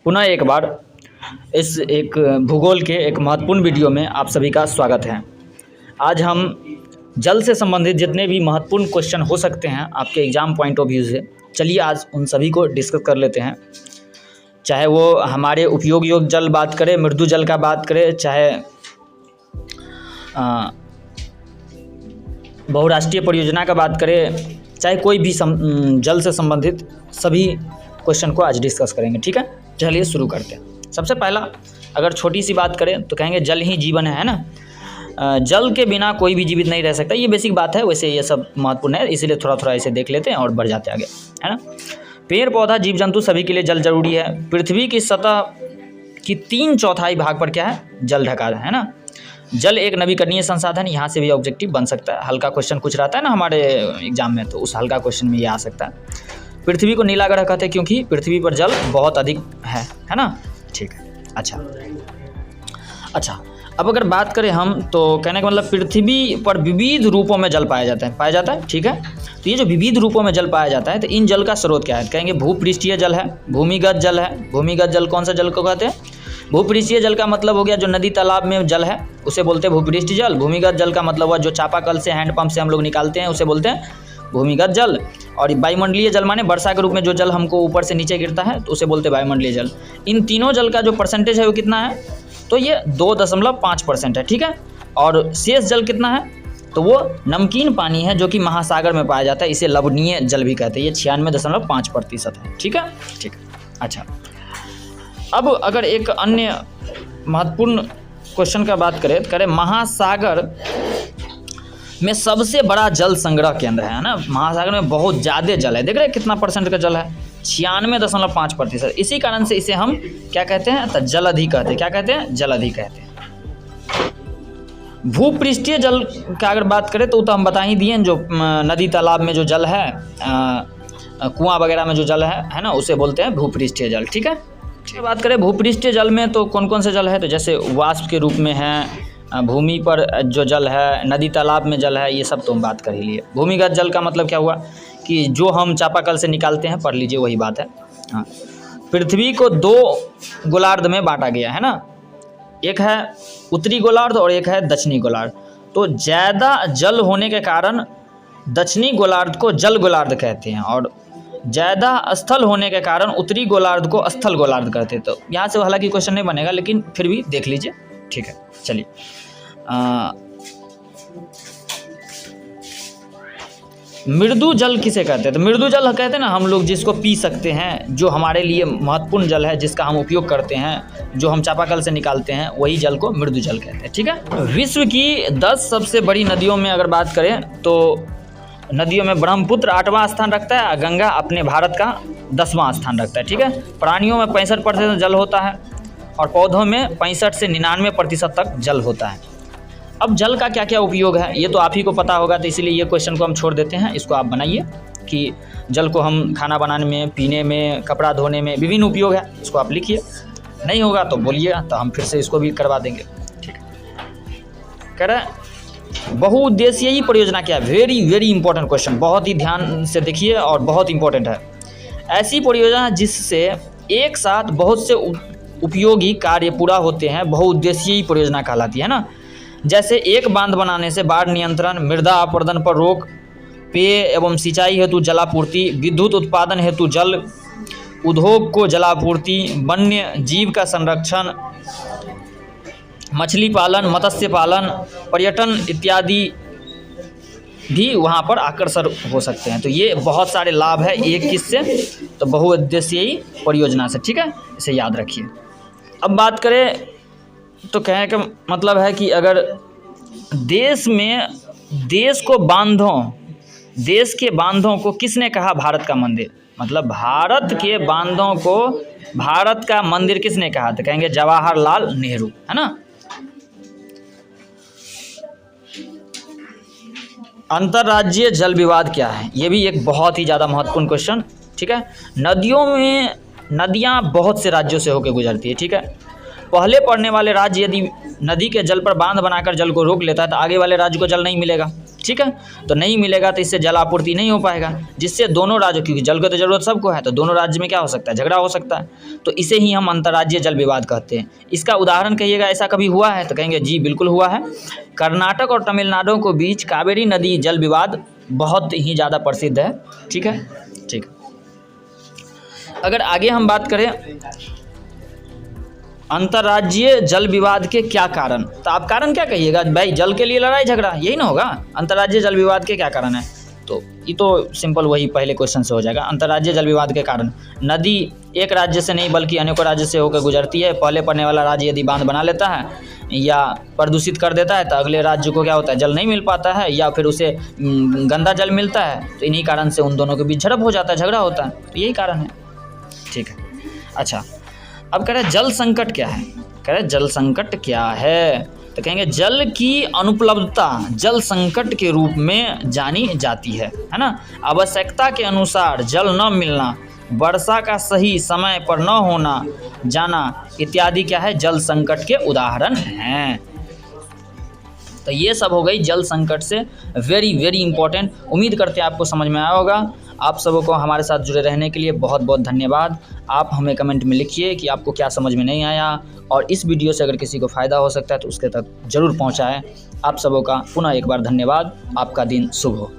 पुनः एक बार इस एक भूगोल के एक महत्वपूर्ण वीडियो में आप सभी का स्वागत है। आज हम जल से संबंधित जितने भी महत्वपूर्ण क्वेश्चन हो सकते हैं आपके एग्ज़ाम पॉइंट ऑफ व्यू से, चलिए आज उन सभी को डिस्कस कर लेते हैं। चाहे वो हमारे उपयोग योग्य जल बात करें, मृदु जल का बात करें, चाहे बहुराष्ट्रीय परियोजना का बात करें, चाहे कोई भी जल से संबंधित सभी क्वेश्चन को आज डिस्कस करेंगे। ठीक है, चलिए शुरू करते हैं। सबसे पहला अगर छोटी सी बात करें तो कहेंगे जल ही जीवन है ना। जल के बिना कोई भी जीवित नहीं रह सकता, ये बेसिक बात है। वैसे ये सब महत्वपूर्ण है, इसीलिए थोड़ा थोड़ा इसे देख लेते हैं और बढ़ जाते आगे, है ना। पेड़ पौधा जीव जंतु सभी के लिए जल जरूरी है। पृथ्वी की सतह की 3/4 भाग पर क्या है, जल ढका है ना। जल एक नवीकरणीय संसाधन, यहाँ से भी ऑब्जेक्टिव बन सकता है। हल्का क्वेश्चन कुछ रहता है ना हमारे एग्जाम में, तो उस हल्का क्वेश्चन में ये आ सकता है। पृथ्वी को नीला ग्रह कहते हैं क्योंकि पृथ्वी पर जल बहुत अधिक है ना। ठीक है, अच्छा अब अगर बात करें हम तो कहने का मतलब पृथ्वी पर विविध रूपों में जल पाया जाता है। ठीक है, तो ये जो विविध रूपों में जल पाया जाता है तो इन जल का स्रोत क्या है, कहेंगे भूपृष्ठीय जल है, भूमिगत जल है। भूमिगत जल कौन सा जल को कहते हैं? भूपृष्ठीय जल का मतलब हो गया जो नदी तालाब में जल है उसे बोलते हैं भूपृष्ठ जल। भूमिगत जल का मतलब हुआ जो चापाकल से, हैंडपंप से हम लोग निकालते हैं उसे बोलते हैं भूमिगत जल। और वायुमंडलीय जल माने वर्षा के रूप में जो जल हमको ऊपर से नीचे गिरता है तो उसे बोलते हैं वायुमंडलीय जल। इन तीनों जल का जो परसेंटेज है वो कितना है, तो ये 2.5% है। ठीक है, और शेष जल कितना है, तो वो नमकीन पानी है जो कि महासागर में पाया जाता है, इसे लवणीय जल भी कहते हैं। ये 96.5% है। ठीक है, अच्छा अब अगर एक अन्य महत्वपूर्ण क्वेश्चन का बात करें महासागर में सबसे बड़ा जल संग्रह केंद्र है ना। महासागर में बहुत ज़्यादा जल है, देख रहे हैं कितना परसेंट का जल है, 96.5%। इसी कारण से इसे हम क्या कहते हैं, तो जलधि कहते हैं। क्या कहते हैं? जलधि कहते हैं। भूपृष्ठीय जल का अगर बात करें तो हम बता ही दिए, जो नदी तालाब में जो जल है, कुआं वगैरह में जो जल है ना, उसे बोलते हैं भूपृष्ठीय जल। ठीक है, बात करें भूपृष्ठीय जल में तो कौन कौन से जल है, तो जैसे वाष्प के रूप में है, भूमि पर जो जल है, नदी तालाब में जल है, ये सब तो हम बात कर ही लिए। भूमिगत जल का मतलब क्या हुआ कि जो हम चापाकल से निकालते हैं, पढ़ लीजिए वही बात है। हाँ, पृथ्वी को 2 गोलार्ध में बांटा गया है ना, एक है उत्तरी गोलार्ध और एक है दक्षिणी गोलार्ध। तो ज़्यादा जल होने के कारण दक्षिणी गोलार्ध को जल गोलार्ध कहते हैं और ज़्यादा स्थल होने के कारण उत्तरी गोलार्ध को स्थल गोलार्ध कहते हैं। तो यहाँ से हालांकि क्वेश्चन नहीं बनेगा, लेकिन फिर भी देख लीजिए। ठीक है, चलिए मृदु जल किसे कहते हैं, तो मृदु जल कहते हैं ना हम लोग जिसको पी सकते हैं, जो हमारे लिए महत्वपूर्ण जल है, जिसका हम उपयोग करते हैं, जो हम चापाकल से निकालते हैं, वही जल को मृदु जल कहते हैं। ठीक है, विश्व की 10 सबसे बड़ी नदियों में अगर बात करें तो नदियों में ब्रह्मपुत्र 8वां स्थान रखता है, गंगा अपने भारत का 10वां स्थान रखता है। ठीक है, प्राणियों में 65% जल होता है और पौधों में 65 से 99% तक जल होता है। अब जल का क्या क्या उपयोग है ये तो आप ही को पता होगा, तो इसीलिए ये क्वेश्चन को हम छोड़ देते हैं। इसको आप बनाइए कि जल को हम खाना बनाने में, पीने में, कपड़ा धोने में विभिन्न उपयोग है, इसको आप लिखिए। नहीं होगा तो बोलिएगा, तो हम फिर से इसको भी करवा देंगे। ठीक है, कह रहे बहुउद्देशीय परियोजना क्या है, वेरी इंपॉर्टेंट क्वेश्चन, बहुत ही ध्यान से देखिए और बहुत इंपॉर्टेंट है। ऐसी परियोजना जिससे एक साथ बहुत से उपयोगी कार्य पूरा होते हैं बहुउद्देशीय परियोजना कहलाती है ना। जैसे एक बांध बनाने से बाढ़ नियंत्रण, मृदा अपरदन पर रोक, पेय एवं सिंचाई हेतु जलापूर्ति, विद्युत उत्पादन हेतु जल, उद्योग को जलापूर्ति, वन्य जीव का संरक्षण, मछली पालन, मत्स्य पालन, पर्यटन इत्यादि भी वहाँ पर आकर्षण हो सकते हैं। तो ये बहुत सारे लाभ है एक किससे, तो बहुउद्देशीय परियोजना से। ठीक है, इसे याद रखिए। अब बात करें तो कहने का मतलब है कि अगर देश में देश के बांधों को किसने कहा भारत का मंदिर, मतलब भारत के बांधों को भारत का मंदिर किसने कहा, तो कहेंगे जवाहरलाल नेहरू, है ना। अंतर्राज्यीय जल विवाद क्या है, ये भी एक बहुत ही ज़्यादा महत्वपूर्ण क्वेश्चन। ठीक है, नदियाँ बहुत से राज्यों से होकर गुजरती है। ठीक है, पहले पढ़ने वाले राज्य यदि नदी के जल पर बांध बनाकर जल को रोक लेता है तो आगे वाले राज्य को जल नहीं मिलेगा। ठीक है। तो नहीं मिलेगा तो इससे जल आपूर्ति नहीं हो पाएगा, जिससे दोनों राज्यों, क्योंकि जल की तो जरूरत सबको है, तो दोनों राज्य में क्या हो सकता है, झगड़ा हो सकता है। तो इसे ही हम अंतर्राज्यीय जल विवाद कहते हैं। इसका उदाहरण कहिएगा, ऐसा कभी हुआ है तो कहेंगे जी बिल्कुल हुआ है। कर्नाटक और तमिलनाडु के बीच कावेरी नदी जल विवाद बहुत ही ज़्यादा प्रसिद्ध है। ठीक है, ठीक। अगर आगे हम बात करें अंतर्राज्यीय जल विवाद के क्या कारण, तो आप कारण क्या कहिएगा भाई, जल के लिए लड़ाई झगड़ा, यही ना होगा। अंतर्राज्यीय जल विवाद के क्या कारण है, तो ये तो सिंपल वही पहले क्वेश्चन से हो जाएगा। अंतर्राज्यीय जल विवाद के कारण, नदी एक राज्य से नहीं बल्कि अनेकों राज्य से होकर गुजरती है। पहले पड़ने वाला राज्य यदि बांध बना लेता है या प्रदूषित कर देता है तो अगले राज्य को क्या होता है, जल नहीं मिल पाता है, या फिर उसे गंदा जल मिलता है। तो इन्हीं कारण से उन दोनों के बीच झड़प हो जाता है, झगड़ा होता है। तो यही कारण है, ठीक है। अच्छा, अब कह रहे हैं जल संकट क्या है, कह रहे हैं जल संकट क्या है, तो कहेंगे जल की अनुपलब्धता जल संकट के रूप में जानी जाती है ना। आवश्यकता के अनुसार जल न मिलना, वर्षा का सही समय पर न होना जाना इत्यादि क्या है, जल संकट के उदाहरण हैं। तो ये सब हो गई जल संकट से वेरी वेरी इंपॉर्टेंट। उम्मीद करते हैं आपको समझ में आया होगा। आप सबों को हमारे साथ जुड़े रहने के लिए बहुत बहुत धन्यवाद। आप हमें कमेंट में लिखिए कि आपको क्या समझ में नहीं आया, और इस वीडियो से अगर किसी को फ़ायदा हो सकता है तो उसके तक ज़रूर पहुंचाएं। आप सबों का पुनः एक बार धन्यवाद। आपका दिन शुभ हो।